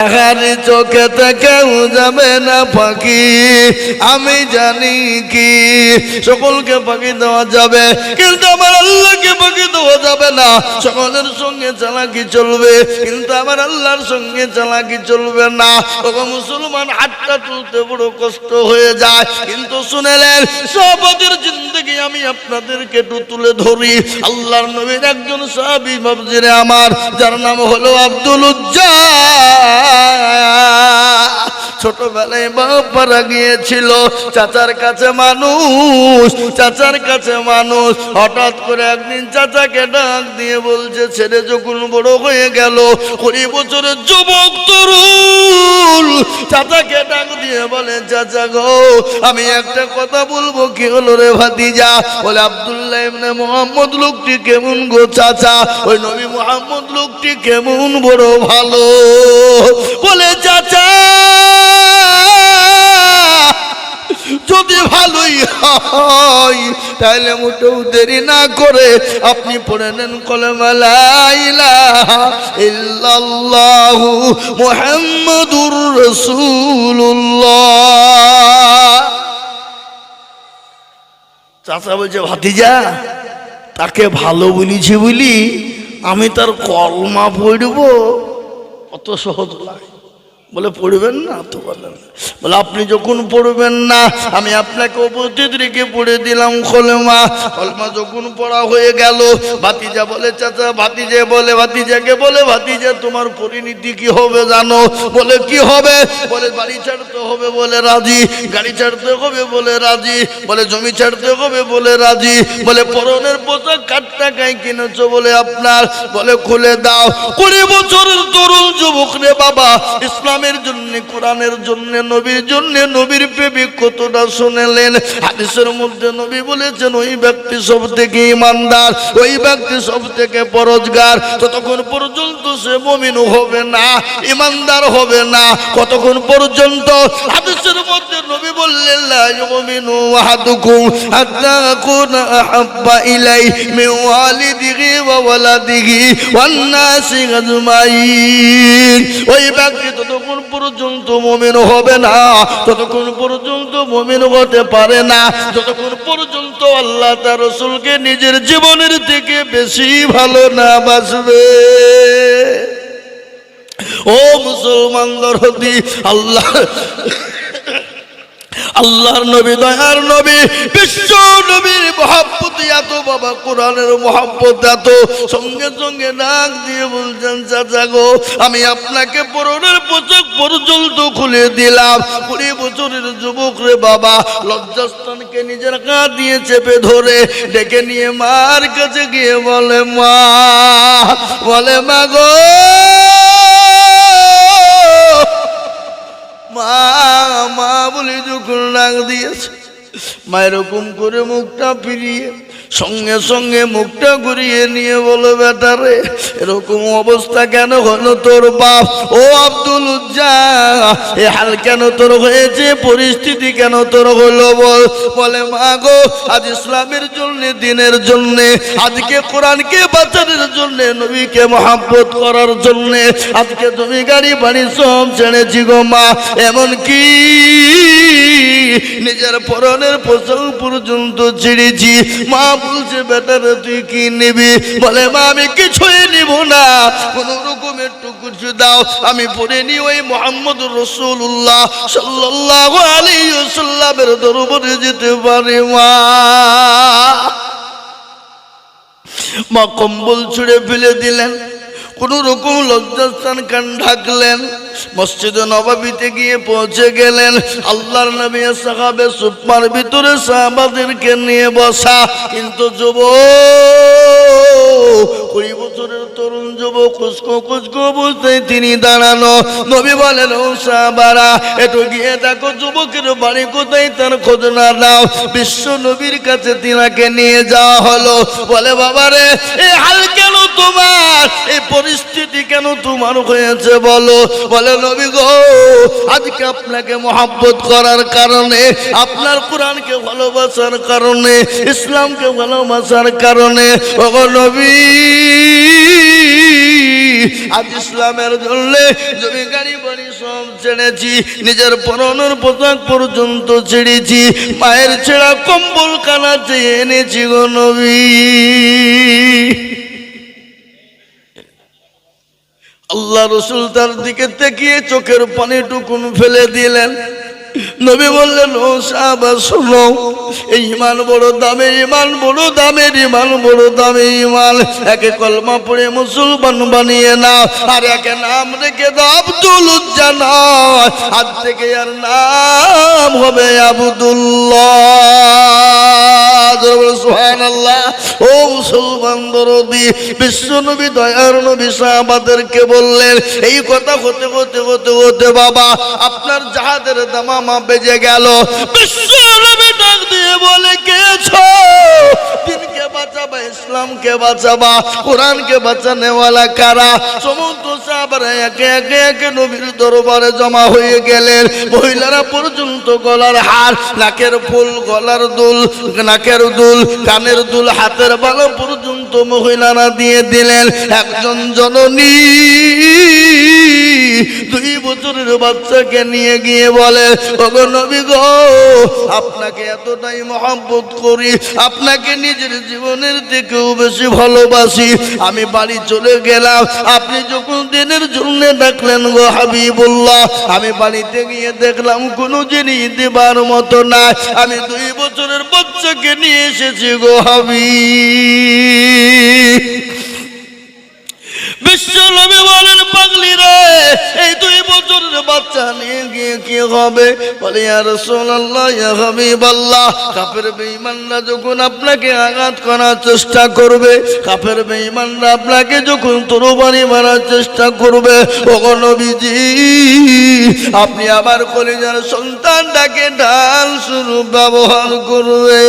চোখেতে কেউ যাবে না ফাঁকি, আমি জানি কি সকলকে ফাঁকি দেওয়া যাবে, কিন্তু আমার আল্লাহকে ফাঁকি দেওয়া যাবে না। সকলের সঙ্গে চালাকি চলবে, কিন্তু আমার আল্লাহর সঙ্গে চালাকি চলবে না। তখন মুসলমান হাতটা তুলতে বড় কষ্ট হয়ে যায়। কিন্তু শুনেলেন, সাহাবাদের জিন্দেগি আমি আপনাদেরকে একটু তুলে ধরি। আল্লাহর নবীর একজন সাহাবী বাবজিরে আমার, যার নাম হলো আব্দুল উজ্জা। ছোটবেলায় বাপ মারা গিয়েছিল, চাচার কাছে মানুষ, চাচার কাছে মানুষ। হঠাৎ করে একদিন চাচাকে ডাক দিয়ে বলছে, ছেলে যখন বড় হয়ে গেল, 20 বছরের যুবক তরুণ, চাচাকে ডাক দিয়ে বলে, চাচা গো আমি একটা কথা বলবো। কি হলো রে ভাতিজা? বলে, আব্দুল্লাহ ইবনে মুহাম্মদ লোকটি কেমন গো চাচা? ওই নবী মুহাম্মদ লোকটি কেমন, বড় ভালো। বলে, চাচা যদি ভালোই হয় তাহলে মোটেও দেরি না করে আপনি পড়ে নেন কলেমা লা ইলাহা ইল্লাল্লাহু মুহাম্মাদুর রাসূলুল্লাহ। চাচা বলছে, ভাতিজা তাকে ভালো বলেছি বলি আমি তার কলমা পড়ব, অত সহজ লাগে। বলে, পড়বেন না তো? বলেন। বলে, আপনি যখন পড়বেন না আমি আপনাকে উপস্থিত রেখে পড়ে দিলাম কলেমা। কলেমা যখন পড়া হয়ে গেল, ভাতিজা বলে, চাচা, ভাতিজা বলে, ভাতিজাকে বলে, ভাতিজা তোমার পরিণতি কি হবে জানো? বলে, কি হবে? বলে, বাড়ি ছাড়তে হবে। বলে, রাজি। গাড়ি ছাড়তে হবে। বলে, রাজি। বলে, জমি ছাড়তে হবে। বলে, রাজি। বলে, পরনের পোশাক কার টাকায় কিনেছো? বলে, আপনার। বলে, খুলে দাও। 20 বছরের তরুণ যুবক রে বাবা, ইসলামের জন্য, কোরআনের জন্য, নবীর জন্য, নবীর প্রেমিক কতটা শুনেলেন। হাদিসের মধ্যে নবী বলেছেন, ওই ব্যক্তি সব থেকে ইমানদার, ওই ব্যক্তি সব থেকে পরহেজগার। ততক্ষণ পর্যন্ত সে মুমিন হবে না, ইমানদার হবে না। কতক্ষণ পর্যন্ত? হাদিসের মধ্যে নবী বললেন, লা ইউমিনু আহাদুকুম হাত্তা আকুনা আহাব্বা ইলাইহি মিন ওয়ালিদিহি ওয়া ওয়ালাদিহি ওয়ান নাসি আজমাইন। ওই ব্যক্তি ততক্ষণ পর্যন্ত মুমিন হবে না, ততক্ষণ পর্যন্ত মুমিন হতে পারে না, যতক্ষণ পর্যন্ত আল্লাহ তার রাসূলকে নিজের জীবনের থেকে বেশি ভালো না বাসবে। ও মুসলমান দরদি, আল্লাহর নবী, দয়ার নবী, বিশ্ব নবীর মহব্বত এত বাবা, কোরআনের মহব্বত এত, সঙ্গে সঙ্গে ডাক দিয়ে বলছেন, চাচা গো আমি আপনাকে পরনের পোশাক পর্যন্ত খুলে দিলাম। 20 বছরের যুবক রে বাবা, লজ্জাস্থানকে নিজের কাঁধ দিয়ে চেপে ধরে ডেকে নিয়ে মার কাছে গিয়ে বলে, মা, বলে, মা গো, মা, মা বলে যখন ডাক দিয়েছে, মা এরকম করে মুখটা ফিরিয়ে সঙ্গে সঙ্গে মুখটা ঘুরিয়ে নিয়ে বলো, বেটা রে এরকম অবস্থা কেন হলো তোর বাপ? ও আব্দুল উজ্জা, এ হাল কেন তোর হয়েছে? পরিস্থিতি কেন তোর হলো বল? বলে, মা গো, আজ ইসলামের জন্য, দিনের জন্য, আজকে কোরআনকে বাঁচানোর জন্য, নবীকে মহব্বত করার জন্য আজকে তুমি গাড়ি বাড়ি সব ছেড়েছি গো মা। এমন কি নিজের পরনের পোশাক পর্যন্ত ছেড়েছি। মা বলছে, বেটারে তুই কি নিবি? বলে, মা আমি কিছুই নিব না, কোন রকম একটু কিছু দাও, আমি পড়ে নি ওই মুহাম্মদুর রাসূলুল্লাহ সাল্লাল্লাহু আলাইহি ওয়াসাল্লামের দরবারে যেতে পারি। মা কম্বল ছুঁড়ে ফেলে দিলেন, কোন রকম লজ্জাস্থান কান ঢাকলেন, মসজিদে নববীতে গিয়ে পৌঁছে গেলেন। আল্লাহর নবী সাহাবে সুফার ভিতরে সাহাবাদেরকে নিয়ে বসা, কিন্তু যুবক, 20 বছরের তরুণ যুবক খুশকো অবস্থায় তিনি দাঁড়ানো। নবী বলেন, ও সাহাবারা একটু গিয়ে দেখো যুবকের বাড়ি কোথায়, তার খোঁজ না দাও। বিশ্ব নবীর কাছে তিনাকে নিয়ে যাওয়া হলো। বলে, বাবারে এই হাল কেন তোমার? এই পরিস্থিতি কেন তোমার হয়েছে বলো? বলে, নবী গো, আজকে আপনাকে মহব্বত করার কারণে, আপনার কোরআনকে ভালোবাসার কারণে, ইসলামকে ভালোবাসার কারণে, ওগো নবী আজ ইসলামের জন্য জমি গাড়ি বাড়ি সব ছেড়েছি, নিজের পরনের পোশাক পর্যন্ত ছেড়েছি, মায়ের ছেঁড়া কম্বল কানা চেয়ে এনেছি গো নবী। আল্লাহ রসুল তার দিকে তাকিয়ে চোখের পানিটুকুন ফেলে দিলেন। নবী বললেন, ও সাহাবা শোনো, এই ঈমান বড় দামের ঈমান, বড় দামের ঈমান, বড় দামের ঈমান। একে কলমা পড়ে মুসলমান বানিয়ে নাও, আর একে নাম রেখে দাও আব্দুল উজ্জানা। আজ থেকে আর নাম হবে আব্দুল্লাহ। সুবহানাল্লাহ। ও মুসলমান দরদি, বিশ্ব নবী দয়ার নবী সাহাবাদেরকে বললেন, এই কথা হতে হতে হতে হতে বাবা আপনার জাহাজের দামামা বেজে গেল। বিশ্ব নবী ডাক দিয়ে বলে, কেছো? দিনকে বাঁচাবা, ইসলামকে বাঁচাবা, কোরআনকে বাঁচানেওয়ালা কারা? সমস্ত সাহাবারা একে একে একে নবীর দরবারে জমা হয়ে গেলেন। মহিলারা পর্যন্ত গলার হার, নাকের ফুল, গলার দুল, নাকের দুল, কানের দুল, হাতের বালা পর্যন্ত মহিলারা দিয়ে দিলেন। একজন জননী 2 বছরের বাচ্চাকে নিয়ে গিয়ে বলে, ওগো নবী গো, আপনাকে এতটাই মহব্বত করি, আপনাকে নিজের জীবনের থেকেও বেশি ভালোবাসি। আমি বাড়ি চলে গেলাম, আপনি যখন দিনের জন্য ডাকলেন গো হাবিবুল্লাহ, আমি বাড়িতে গিয়ে দেখলাম কোনো জিনিস দেবার মতো না। আমি 2 বছরের বাচ্চাকে নিয়ে এসেছি গো হাবিব। বিশ্ব নবী বলেন, পাগলি রে, এই 2 বছরের বাচ্চা নিয়ে গিয়ে কি হবে? বলে, ইয়া রাসূলুল্লাহ, ইয়া হাবিবাল্লাহ, কাফের বেঈমানরা যখন আপনাকে আঘাত করার চেষ্টা করবে, কাফের বেঈমানরা আপনাকে যখন তরবারি মারার চেষ্টা করবে, ওগো নবীজি, আপনি আবার কলিজার সন্তানটাকে ঢাল স্বরূপ ব্যবহার করবে।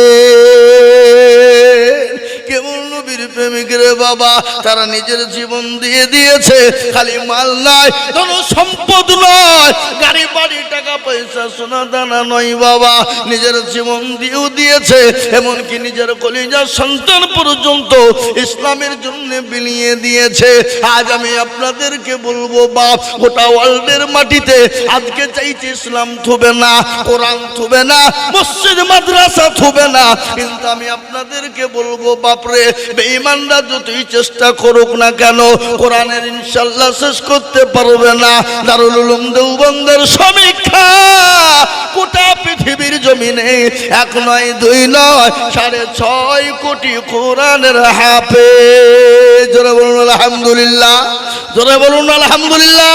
কেমন নবীর প্রেমিক রে বাবা, তারা নিজের জীবন দিয়ে দিয়েছে। খালি মাল নয়, ধন সম্পদ নয়, গাড়ি বাড়ি টাকা পয়সা সোনা দানা নয় বাবা, নিজের জীবন দিয়েও দিয়েছে। এমনকি নিজের কলিজার সন্তান পর্যন্ত ইসলামের জন্য বিলিয়ে দিয়েছে। আজ আমি আপনাদেরকে বলবো বাপ, গোটা ওয়ার্ল্ডের মাটিতে আজকে চাইছে ইসলাম থুবে না, কোরআন থুবে না, মসজিদ মাদ্রাসা থুবে না, কিন্তু আমি আপনাদেরকে বলবো বাপরে, বেঈমানরা যতই চেষ্টা করুক না কেন, কোরআনের ইনশাআল্লাহ শেষ করতে পারবে না। দারুল উলুম দেওবন্দের সমীক্ষা গোটা পৃথিবীর জমিনে 1 নয় 2 নয় 6.5 কোটি কোরআনের হাফেজ। জোরে বলুন আলহামদুলিল্লাহ, জোরে বলুন আলহামদুলিল্লাহ।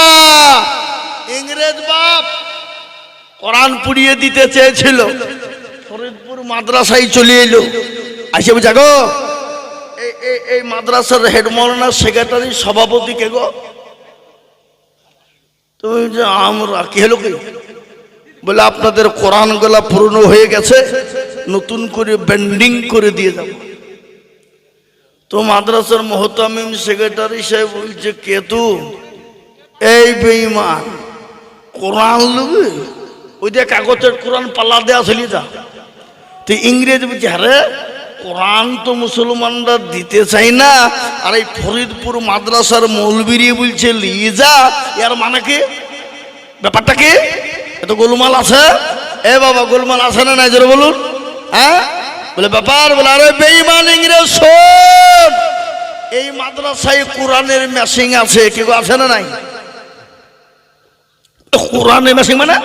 ইংরেজ বাপ কোরআন পুড়িয়ে দিতে চেয়েছিল, ফরিদপুর মাদ্রাসায় চলে এলো, আসে বুঝা গো, এই মাদ্রাসার হেড মাওলানা সেক্রেটারি সভাপতি কে গো? তুমি যে আমরা কি হলো কি? বলে আপনাদের কোরআন গুলা পুরনো হয়ে গেছে, নতুন করে বেন্ডিং করে দিয়ে যাব। তো মাদ্রাসার মোহতামিম সেক্রেটারি সাহেব বলছে, কে তু? এই বেঈমান, কোরআন লুবে ওই যে কাগজের কোরআন পাল্লা দেয়া চলি যা। তো ইংরেজি বলছে, আরে কোরআন তো মুসলমানরা দিতে চাই না, আর এই ফরিদপুর মাদ্রাসার মৌলবীরা বলছে লিজা, এর মানে কি? ব্যাপারটা কি? এত গোলমাল আছে। এ বাবা, গোলমাল আছে না নাই জোরে বলুন? হ্যাঁ বলে ব্যাপার, বলে আরে বেঈমান ইংরেজ শোন, এই মাদ্রাসায় কোরআনের মেশিং আছে, কেউ আছে না নাই? কোরআনের মেশিং মানে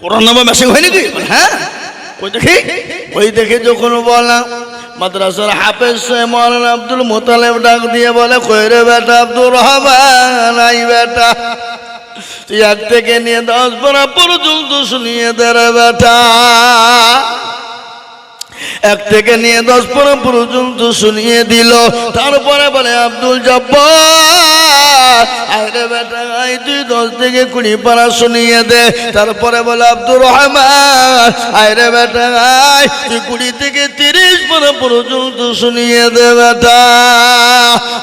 কোরআন নামে মেশিং হয় নাকি? হ্যাঁ, ওই দেখি, ওই দেখে যখন বলা মাদ্রাসার হাফেজ মাওলানা আব্দুল মোতালেব ডাক দিয়ে বলে, কই রে বেটা আব্দুর রহমান, আই বেটা, তুই 1 থেকে নিয়ে 10 পড়া পর্যন্ত শুনিয়ে দে রে বেটা। 1 থেকে নিয়ে 10 পড়া পর্যন্ত শুনিয়ে দিল। তারপরে বলে, আব্দুল জব্বার, আরে বেটা আই তুই 10 থেকে 20 পারা শুনিয়ে দে। তারপরে বলে আব্দুর রহমান আরে বেটা আই তুই 20 থেকে 30 পারা পর্যন্ত শুনিয়ে দে বেটা।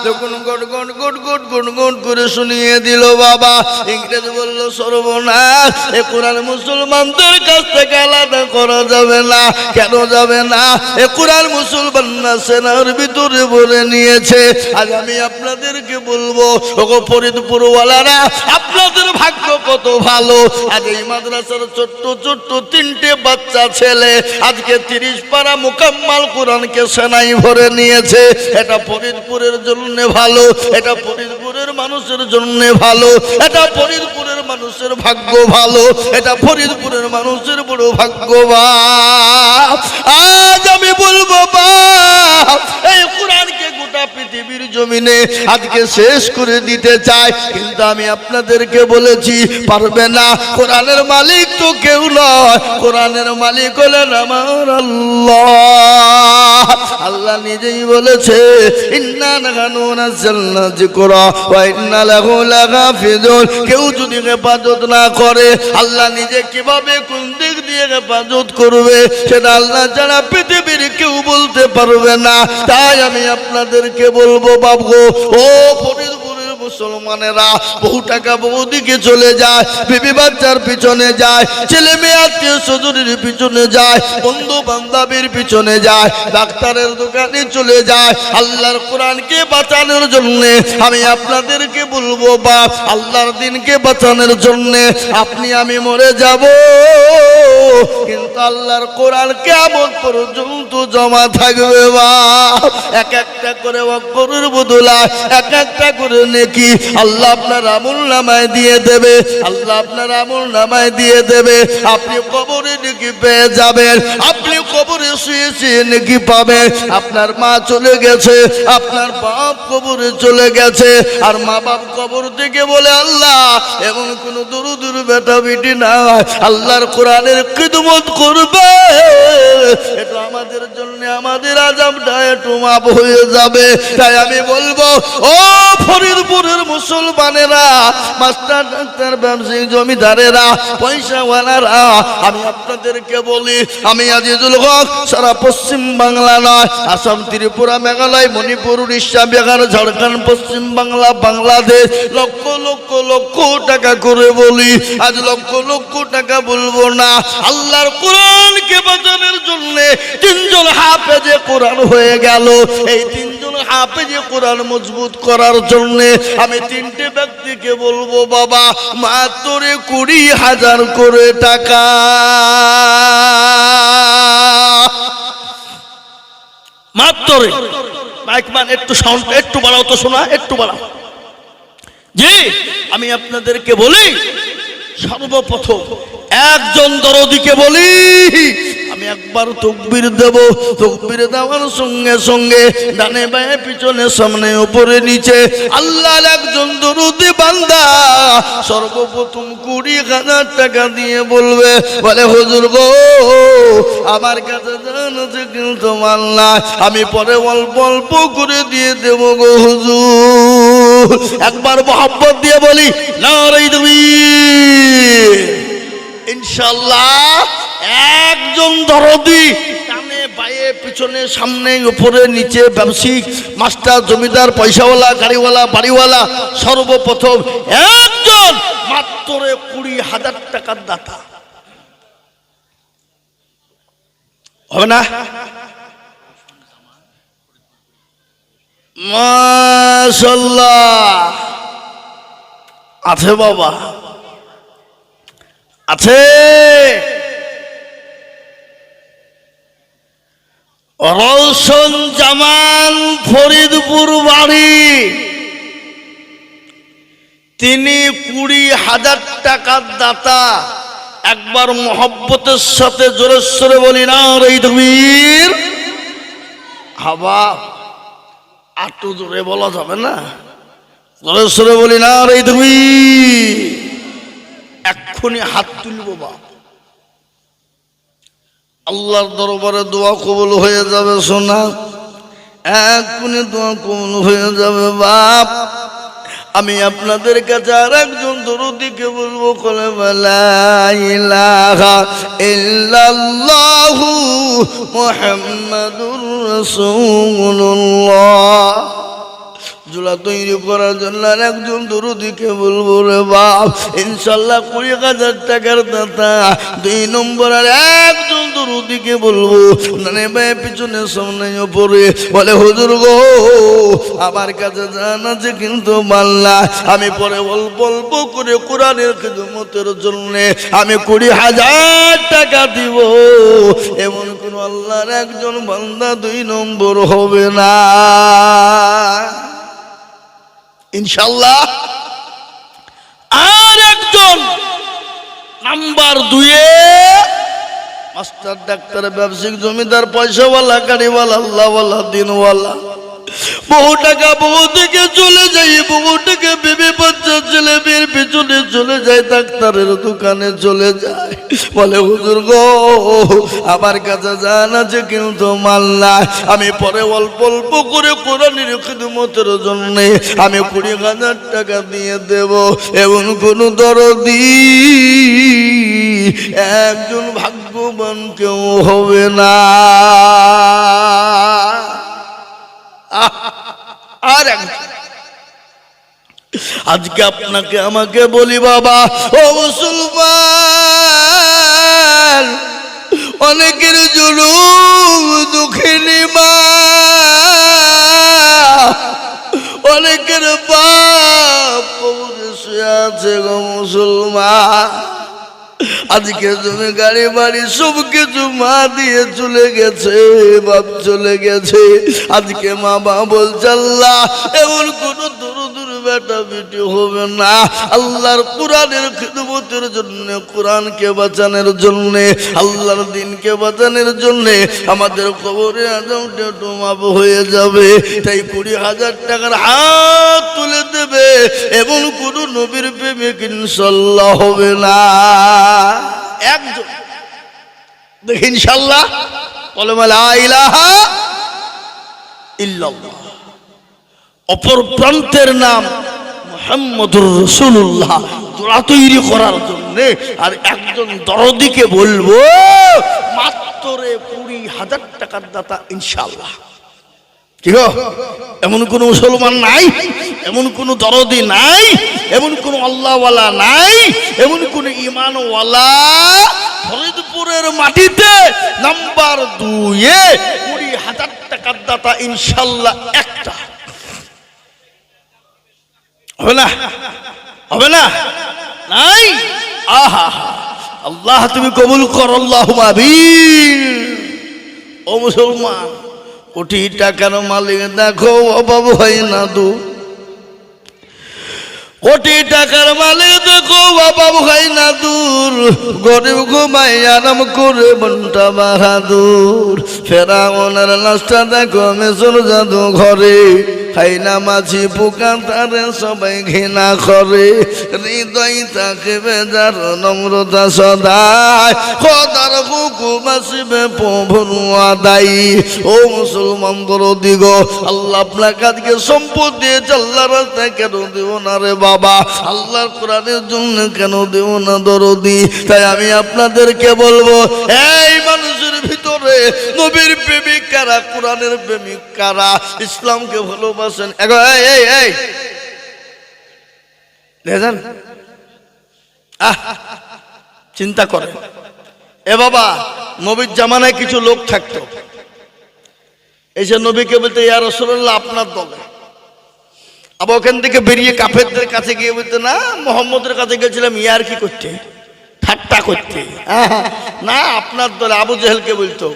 যখন goat goat goat goat goat goat করে শুনিয়ে দিল বাবা, ইংরেজ বলল সর্বনাশ, এ কোরআন মুসলমানদের কাছ থেকে আলাদা করা যাবে না। কেন যাবে না? এ কোরআন মুসলমানরা সেনার ভিতরে ভরে নিয়েছে। আজ আমি আপনাদেরকে বলবো ওগো ফরিদপুর ওয়ালারা, আপনাদের ভাগ্য কত ভালো। আজ এই মাদ্রাসার ছোট্ট ছোট্ট 3টে বাচ্চা ছেলে আজকে 30 পারা মুকাম্মাল কোরআনকে সেনাই ভরে নিয়েছে। এটা ফরিদপুরের জন্য ভালো, এটা ফরিদপুরের মানুষের জন্য ভালো, এটা ফরিদপুরের মানুষের ভাগ্য ভালো, এটা ফরিদপুরের মানুষের বড় ভাগ্যবান। আজ আমি বলবো বাপ, এই কোরআনকে গোটা পৃথিবীর জমিনে আজকে শেষ করে দিতে চায়, কিন্তু আমি আপনাদেরকে বলেছি পারবে না। কোরআনের মালিক তো কেউ নয়, কোরআনের মালিক হলেন আমার আল্লাহ। আল্লাহ নিজেই বলেছে ইন্না নাহনু নাযালনা যিকরা ওয়া ইন্না লাহু লাগাফিজুন। কেউ যদি হেফাজত না করে আল্লাহ নিজে কিভাবে কোন দিক দিয়ে হেফাজত করবে সেটা আল্লাহ ছাড়া পৃথিবীর কেউ বলতে পারবে না। তাই আমি আপনাদেরকে বলবো বাবু, ও ফরিদপুরের মুসলমানেরা, বহু টাকা বহু দিকে চলে যায়, বিবি বাচ্চার পিছনে যায়, ছেলে মেয়ে আত্মীয় স্বজনের পিছনে যায়, বন্ধু বান্ধবের পিছনে যায়, ডাক্তারের দোকানে চলে যায়। আল্লাহর কোরআনকে বাঁচানোর জন্য আমি আপনাদেরকে বলবো বাপ, আল্লাহর দিনকে বাঁচানোর জন্য আপনি আমি মরে যাব, কিন্তু আল্লাহর কোরআন কিয়ামত পর্যন্ত জমা থাকবে বাপ। এক একটা করে অক্ষরের বদলায় এক একটা করে নেকি আল্লাহ আপনার আমলনামায় দিয়ে দেবে, আল্লাহ আপনার আমলনামায় দিয়ে দেবে। আপনি কবরে নেকি পেয়ে যাবেন, আপনি কবরে শুয়ে শুয়ে নেকি পাবেন। আপনার মা চলে গেছে, আপনার বাপ কবরে চলে গেছে, আর মা বাপ কবর থেকে বলে আল্লাহ এমন কোন দরুদুর বেটা বেটি না আল্লাহর কোরআনের খিদমত করবে, এটা আমাদের জন্য আমাদের আযাবটা একটু মাফ হয়ে যাবে। তাই আমি বলবো ও ফরিদপুরের মুসলমানেরা, মাস্টার ডাক্তার ব্যবসায়ী জমিদারেরা পয়সাওয়ালারা, আমি আপনাদেরকে বলি, আমি আজিজুল হক সারা পশ্চিম বাংলা নয়, আসাম ত্রিপুরা মেঘালয় মণিপুর উড়িষ্যা বিহার ঝাড়খণ্ড পশ্চিম বাংলা বাংলাদেশ লক্ষ লক্ষ লক্ষ টাকা করে বলি, আজ লক্ষ লক্ষ টাকা বলবো না। আল্লাহর কোরআনকে বাঁচানোর জন্য 3 জন হাফেজে কোরআন হয়ে গেল। এই 3 জন হাফেজে কোরআন মজবুত করার জন্য আমি 3টে ব্যক্তিকে বলবো বাবা মাত্র 20,000 করে টাকা। মাত্র মাইকম্যান একটু সাউন্ড একটু বাড়াও তো, শোনা একটু বাড়াও। জি আমি আপনাদেরকে বলি, সর্বপ্রথম একজন দরদিকে বলি, আমি একবার তাকবীর দেব, তাকবীর দেওয়ার সঙ্গে সঙ্গে ডানে বাঁয়ে পিছনে সামনে উপরে নিচে আল্লাহর একজন দরদি বান্দা সর্বপ্রথম 20,000 টাকা দিয়ে বলবে, বলে হুজুর গো আমার কাছে জান আছে কিন্তু মাল নাই, আমি পরে অল্প অল্প করে দিয়ে দেব গো হুজুর। একবার মোহাব্বত দিয়ে বলি নারে তাকবীর। ইনশাআল্লাহ একজন দরদি ডানে বাঁয়ে পিছনে সামনে উপরে নিচে ব্যবসায়িক মাস্টার জমিদার পয়সাওয়ালা গাড়িওয়ালা বাড়িওয়ালা সর্বপ্রথম একজন মাত্র 20,000 টাকার দাতা হবে না? মাশাআল্লাহ আছে বাবা, আছে। রওশন জামান ফরিদপুর বাড়ি, তিনি 20,000 টাকার দাতা। একবার মোহব্বতের সাথে জোরে সোরে বলি নারে তাকবীর। হাবা একটু জোরে বলা যাবে না, জোরে সোরে বলি নারে তাকবীর। এক্ষুনি হাত তুলব বাপ, আল্লাহর দরবারে দোয়া কবুল হয়ে যাবে সোনা, এক্ষুনি দোয়া কবুল হয়ে যাবে বাপ। আমি আপনাদের কাছে আর একজন দরদীকে বলবো, লা ইলাহা ইল্লাল্লাহু মুহাম্মাদুর রাসূলুল্লাহ। জোড়া তৈরি করার জন্য আর একজন দরদীকে বলবো রে বাপ, ইনশাল্লাহ 20,000 টাকার দাতা। 2 নম্বর আর একজন দরদীকে বলবো, মানে ভাই পিছনে সামনে পড়ে বলে, হুজুর গো আমার কাছে জান আছে কিন্তু মাল্লা, আমি পরে অল্প অল্প করে কোরআনের খিদমতের জন্য আমি 20,000 টাকা দিব। এমন কোন আল্লাহর একজন বান্দা 2 নম্বর হবে না ইনশাল্লাহ। আর একজন নাম্বার 2 মাস্টার, ডাক্তার, ব্যবসায়িক, জমিদার, পয়সাওয়ালা, গাড়িওয়ালা, আল্লাহওয়ালা, দিনওয়ালা, বহু টাকা বহু থেকে চলে যায়, বহু টাকা বিবি বাচ্চা ছেলে মেয়ের পিছনে চলে যায়, ডাক্তারের দোকানে চলে যায়, বলে হুজুর গো আমার কাছে জান আছে কিন্তু মাল নাই, আমি পরে অল্প অল্প করে কোরআনের খিদমতের জন্য আমি 20,000 টাকা দিয়ে দেব। এমন কোন দরদি একজন ভাগ্যবান কেউ হবে না। আর আজকে আপনাকে আমাকে বলি বাবা ও মুসলমান, অনেকের জুলুম দুঃখিনী মা, অনেকের বাপ কবরে শুয়ে আছে গো মুসলমান। আজকে তুমি গাড়ি বাড়ি সব কিছু মা দিয়ে চলে গেছে, বাপ চলে গেছে। আজকে মা বাবা বলছে আল্লাহ এমন কোন দূর বেটা বেটি হবে না, আল্লাহর কোরআনের খিদমতের জন্য, কোরআনকে বাঁচানোর জন্য, আল্লাহর দ্বীনকে বাঁচানোর জন্য আমাদের কবরে আজামটা একটু মাপ হয়ে যাবে। তাই 20,000 টাকার হাত তুলে দেবে এমন কোন নবীর প্রেমিক ইনশাল্লাহ হবে না। একজন দেখি ইনশাল্লাহ বলে লা ইলাহা ইল্লাল্লাহ, অপর প্রান্তের নাম মুহাম্মদুর রাসূলুল্লাহ, জোড়া তৈরি করার জন্য। আর একজন দরদীকে বলবো মাত্র 20,000 টাকার দাতা ইনশাল্লাহ। ঠিক আছে? এমন কোন মুসলমান নাই, এমন কোন দরদি নাই, এমন কোন আল্লাহওয়ালা নাই, এমন কোন ঈমানওয়ালা ফরিদপুরের মাটিতে নাম্বার 2 20,000 টাকার দাতা ইনশাল্লাহ একটা হবে না, হবে না, নাই। আহা আল্লাহ তুমি কবুল কর, আল্লাহুম্মা আমিন। ও মুসলমান, 20 টাকার মালিক দেখো অভাব হয় না দু, 20 টাকার মালিক দেখো অভাব হয় না দূর, গরিব ঘুমাই আরাম করে মনটা বাহাদুর। ফেরাউনের লাশটা দেখো মেসর জাদু ঘরে, খাই না মাছি পোকা তারে সবাই ঘৃণা করে, হৃদয় থাকে বেজার নম্রতা সদায়, খোদার হুকুম আসবে প্রভুর আদায়। ও মুসলমান দরদি গো, আল্লাহ আপনাকে আজকে সম্পদ দিয়েছে, আল্লাহর রাস্তায় কেন দেব না রে বাবা, আল্লাহর কোরআনের জন্য কেন দেব না দরদি? তাই আমি আপনাদেরকে বলবো, এই মানুষের ভিতরে নবীর প্রেমিক কারা, কোরআনের প্রেমিক কারা, ইসলামকে ভালোবাসেন? দেখেন চিন্তা করেন। এ বাবা, নবীর জামানায় কিছু লোক থাকতো, এসে নবীকে বলতে ইয়া রাসূলুল্লাহ আপনার দলে। আবার ওখান থেকে বেরিয়ে কাফেরদের কাছে গিয়ে বলতে না মোহাম্মদের কাছে গেছিলাম ইয়ার কি করতে, ঠাট্টা করতে, না আপনার দলে। আবু জেহেলকে বলতো।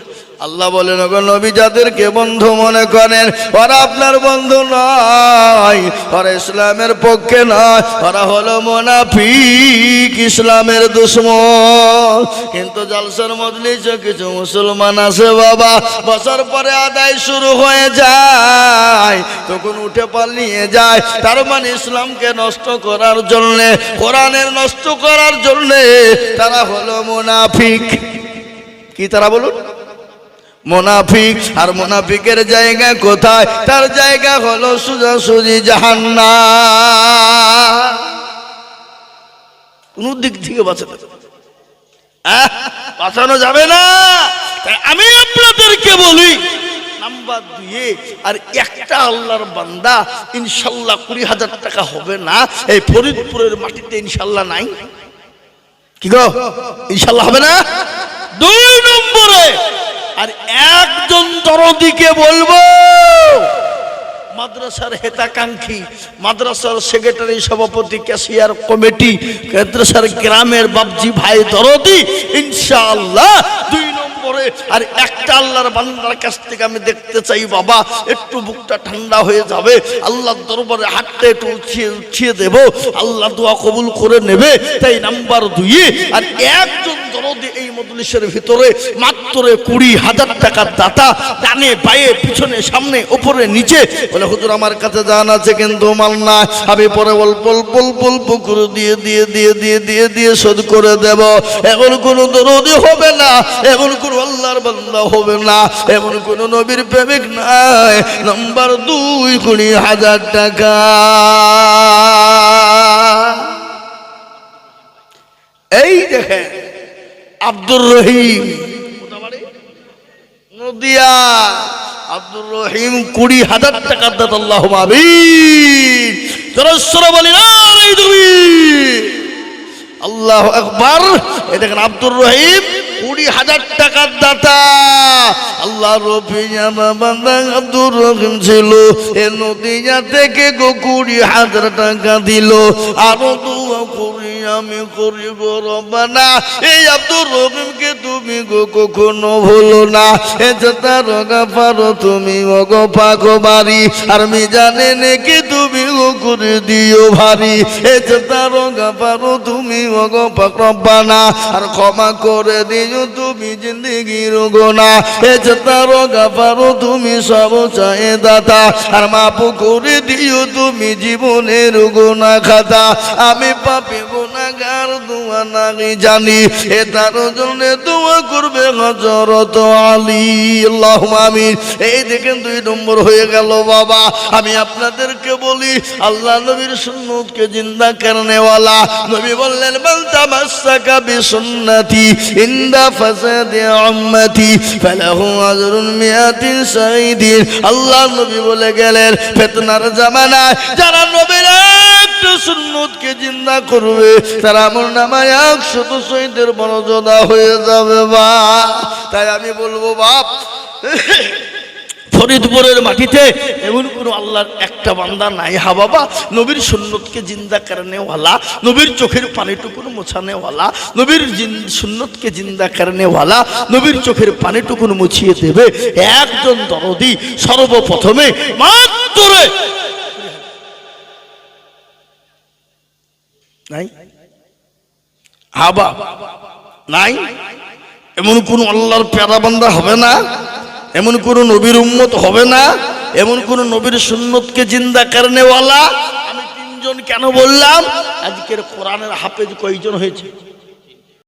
আল্লাহ বলেন ওগো নবী, যাদেরকে বন্ধু মনে করেন ওরা আপনার বন্ধু নয়, ওরা ইসলামের পক্ষে নয়, ওরা হলো মুনাফিক, ইসলামের দুশমন। কিন্তু জালসার মজলিসে কিছু মুসলমান আছে বাবা, বছর পরে আদায় শুরু হয়ে যায়, তখন উঠে পালিয়ে যায়। তার মানে ইসলামকে নষ্ট করার জন্য, কোরআনের নষ্ট করার জন্য তারা হলো মুনাফিক। কি তারা বলুন? মুনাফিক। আর মুনাফিকের জায়গা কোথায়? তার জায়গা হলো সোজাসুজি জাহান্নাম। কোন দিক থেকে বাঁচানো যাবে না। তাই আমি আপনাদেরকে বলি, নাম্বার 2 আর একটা আল্লাহর বান্দা ইনশাল্লাহ 20,000 টাকা হবে না। এই ফরিদপুরের মাটিতে ইনশাল্লাহ নাই। কি গো, ইনশাল্লাহ হবে না। 2 নম্বরে আর একজন দরদিকে বলবো, মাদ্রাসার হেতাকাঙ্ক্ষী, মাদ্রাসার সেক্রেটারি, সভাপতি, ক্যাশিয়ার কমিটি, মাদ্রাসার গ্রামের বাবজি ভাই দরদি, ইনশাআল্লাহ 2 নম্বরে আর একটা আল্লাহর বান্দার কাছ থেকে আমি দেখতে চাই, বাবা একটু বুকটা ঠান্ডা হয়ে যাবে, আল্লাহর দরবারে হাতটা একটু উঠিয়ে দেব, আল্লাহ দোয়া কবুল করে নেবে। তাই নাম্বার 2 আর একজন দরদি এই মজলিসের ভিতরে মাত্র 20,000 টাকার দাতা, ডানে বায়ে পিছনে সামনে উপরে নিচে, বলে হুজুর আমার কাছে জান আছে কিন্তু মাল না, আমি পরে অল্প অল্প করে দিয়ে শোধ করে দেব। এমন কোন দরদি হবে না, এমন কোন আল্লাহর বান্দা হবে না, এমন কোন নবীর প্রেমিক নাই। নাম্বার 2 20,000 টাকা। এই দেখেন আব্দুর রহিম নদিয়া, আব্দুর রহিম 20,000 টাকার দাতা। আল্লাহুম্মা আমিন। জোরে বলি নারে তাকবীর, আল্লাহু আকবার। এই দেখেন আব্দুর রহিম 20,000 টাকার দাতা। আল্লাহ রবি বান্দা আব্দুর রহিম ছিল, এ নদিয়া থেকে 20,000 টাকা দিল। আরো দোয়া করি আমি করি গো রব্বানা, এই আব্দুর রহিমকে তুমি গো কখনো ভুলো না। এ যেটা রগা পারো তুমি গো পাগো বাড়ি, আর মিজানে নেকি তুমি গো করে দিও ভারী। এ যেটা রগা পারো তুমি গো পাক রব্বানা, আর ক্ষমা করে দিও তুমি জিন্দেগির গোনা। এ যেটা রগা পারো তুমি সব চাহে দাতা, আর মাফ করে দিও তুমি জীবনের গোনা খাতা। আমি পাপী গুনাহগার দোয়া নাহি জানি, এ তার জন্য দোয়া করবে হযরত আলী। আল্লাহুম্মা আমিন। এই দেখেন 2 নম্বর হয়ে গেল। বাবা আমি আপনাদেরকে বলি, আল্লাহ নবীর সুন্নতকে জিন্দা করনে ওয়ালা নবী বললেন, মান তামাসসাকা বিসুন্নতি ইনদা ফাসাদি উম্মতি ফালাহু আজরুন মিয়াতিন শাহীদিন। আল্লাহ নবী বলে গেলেন, ফিতনার জামানায় যারা নবীর একটা সুন্নতকে জিন্দা করবে, তার আমলনামায় 100 শহীদের মর্যাদা হয়ে যাবে। বা তাই আমি বলবো, বাপ ফরিদপুরের মাটিতে এমন কোন আল্লাহর একটা বান্দা নাই। হা বাবা, নবীর সুন্নতকে জিন্দা করনে ওয়ালা, নবীর চোখের পানিটুকুন মোছানে ওয়ালা, নবীর সুন্নতকে জিন্দা করনে ওয়ালা, নবীর চোখের পানিটুকুন মুছিয়ে দেবে একজন দরদি। সর্বপ্রথমে মাত্র নাই, হাবা নাই, এমন কোন আল্লাহর প্যারা বান্দা হবে না, এমন কোন নবীর উম্মত হবে না, এমন কোন নবীর সুন্নতকে জিন্দা করনে ওয়ালা। আমি 3 জন কেন বললাম? আজকের কোরআনের হাফেজ কয়জন হয়েছে?